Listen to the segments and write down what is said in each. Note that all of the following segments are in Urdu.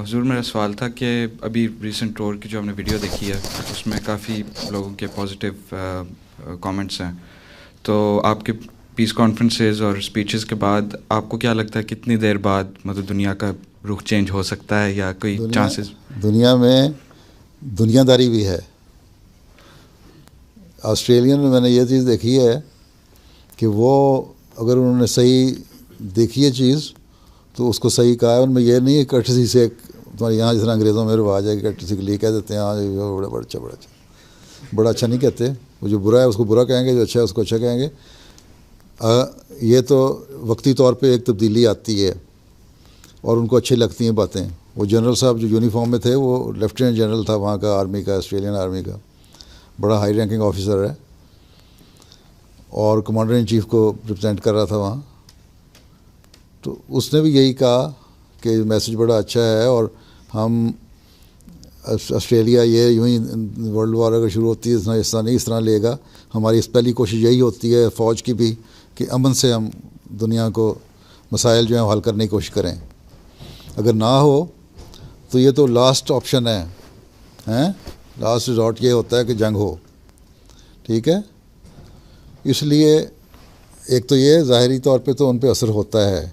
حضور میرا سوال تھا کہ ابھی ریسنٹ ٹور کی جو ہم نے ویڈیو دیکھی ہے اس میں کافی لوگوں کے پازیٹیو کامنٹس ہیں، تو آپ کے پیس کانفرنسز اور اسپیچز کے بعد آپ کو کیا لگتا ہے کتنی دیر بعد مطلب دنیا کا رخ چینج ہو سکتا ہے یا کوئی چانسز؟ دنیا میں دنیا داری بھی ہے. آسٹریلین میں نے یہ چیز دیکھی ہے کہ وہ اگر انہوں نے صحیح دیکھی ہے چیز تو اس کو صحیح کہا ہے. ان میں یہ نہیں ہے کٹسی سے تمہارے یہاں جس طرح انگریزوں میں رواج ہے کہ کٹسی کے لیے کہہ دیتے ہیں ہاں بڑا اچھا نہیں کہتے. وہ جو برا ہے اس کو برا کہیں گے، جو اچھا ہے اس کو اچھا کہیں گے. یہ تو وقتی طور پہ ایک تبدیلی آتی ہے اور ان کو اچھی لگتی ہیں باتیں. وہ جنرل صاحب جو یونیفارم میں تھے وہ لیفٹیننٹ جنرل تھا وہاں کا آرمی کا، آسٹریلین آرمی کا، بڑا ہائی رینکنگ آفیسر ہے اور کمانڈر ان چیف کو ریپرزینٹ کر رہا تھا وہاں. تو اس نے بھی یہی کہا کہ میسج بڑا اچھا ہے اور ہم آسٹریلیا یہ یوں ہی ورلڈ وار اگر شروع ہوتی ہے اس طرح نہیں، اس طرح لے گا. ہماری اس پہلی کوشش یہی ہوتی ہے فوج کی بھی کہ امن سے ہم دنیا کو مسائل جو ہیں حل کرنے کی کوشش کریں. اگر نہ ہو تو یہ تو لاسٹ آپشن ہے، لاسٹ ریزورٹ یہ ہوتا ہے کہ جنگ ہو. ٹھیک ہے، اس لیے ایک تو یہ ظاہری طور پہ تو ان پہ اثر ہوتا ہے،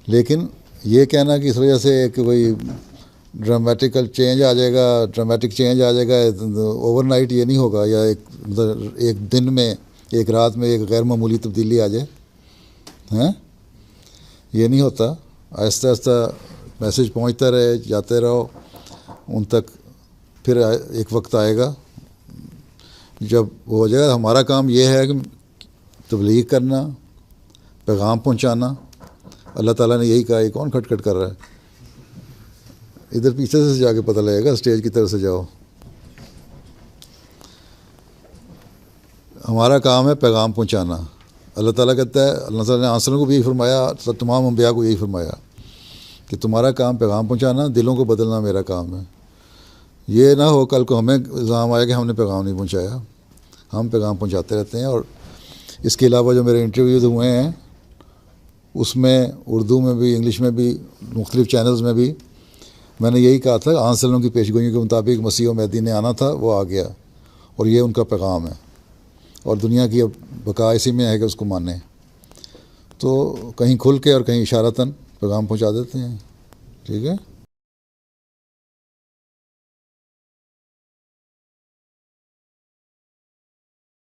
لیکن یہ کہنا کہ اس وجہ سے ایک کوئی ڈراماٹک چینج آ جائے گا اوور نائٹ، یہ نہیں ہوگا، یا ایک دن میں ایک رات میں ایک غیر معمولی تبدیلی آ جائے. یہ نہیں ہوتا. آہستہ آہستہ میسج پہنچتا رہے، جاتے رہو ان تک. پھر ایک وقت آئے گا جب وہ ہو جائے گا. ہمارا کام یہ ہے کہ تبلیغ کرنا، پیغام پہنچانا. اللہ تعالیٰ نے یہی کہا. یہ کون کھٹ کھٹ کر رہا ہے؟ ادھر پیچھے سے جا کے پتہ لگے گا، اسٹیج کی طرف سے جاؤ. ہمارا کام ہے پیغام پہنچانا. اللہ تعالیٰ کہتا ہے، اللہ تعالیٰ نے آنسروں کو بھی یہی فرمایا، تمام انبیاء کو یہی فرمایا کہ تمہارا کام پیغام پہنچانا، دلوں کو بدلنا میرا کام ہے. یہ نہ ہو کل کو ہمیں الزام آئے کہ ہم نے پیغام نہیں پہنچایا. ہم پیغام پہنچاتے رہتے ہیں. اور اس کے علاوہ جو میرے انٹرویوز ہوئے ہیں اس میں اردو میں بھی، انگلش میں بھی، مختلف چینلز میں بھی میں نے یہی کہا تھا، آن صلی اللہ کی پیش گوئیوں کے مطابق مسیح و مہدی نے آنا تھا، وہ آ گیا اور یہ ان کا پیغام ہے اور دنیا کی اب بقا اسی میں ہے کہ اس کو مانیں. تو کہیں کھل کے اور کہیں اشارتاً پیغام پہنچا دیتے ہیں. ٹھیک ہے.